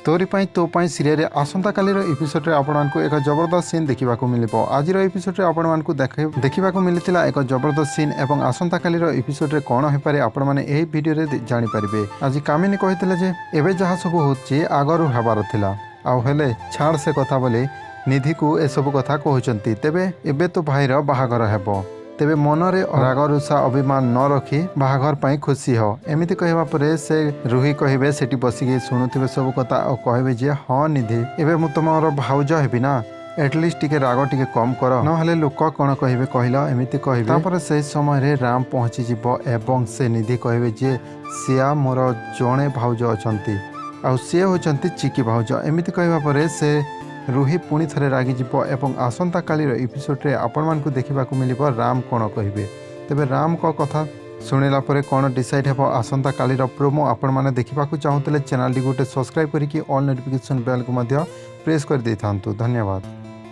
तोरी पाई तो पाई serial आसंता कालीर episode रे आपण मानकु एक जबरदस्त सीन देखा मिलिबो। आजिर एपिसोड रे आपण मानकु देखा मिलता एक जबरदस्त सीन एवं आसंता कालीर एपिसोड रे कौन हो पारे आपण माने एही वीडियो रे जानि परिबे। आज कामिनी कहितले जे एबे जहा सब होची आगरु हेबार थिला आ हेले छाड़ से कथा बोली निधि को ए सब कथा कहउचंती। तेबे एबे तो भाईर बाहागर हेबो, तेबे मनरे राग रुषा अभिमान न रखी बाहाघर पाई खुशी हो एमिति कहवा परे से रुही कहिबे सेठी बसिके शुणुथिबे सब कथा और कहबे जे हाँ निधि एबे मु तुमर भाउज हेबी ना, एटलिस्ट टिके राग टिके कम कर नहले लोक कौन कहिबे कहला एमिति कहिबे। तापर से समय रे राम पहुँची जिवो एवं से निधि कहिबे जे सिया मोर जणे भाउज अछंती आ सिए होचंती चिकी भाउज एमिति कहवा परे से रुही पुणी थे रागिजिब एवं आसंता कालीर एपिसोड रे आपण मानकु देखिबाकु मिलिबो राम कौन कहिबे। तेबे राम को कथा शुणिला परे कौन डिसाइड हेबो आसंता कालीर प्रोमो आपण माने देखिबाकु चाहुतले चैनल टी गोटे सब्सक्राइब करिकि ऑल नोटिफिकेशन बेल को मध्य प्रेस कर देथांतु। धन्यवाद।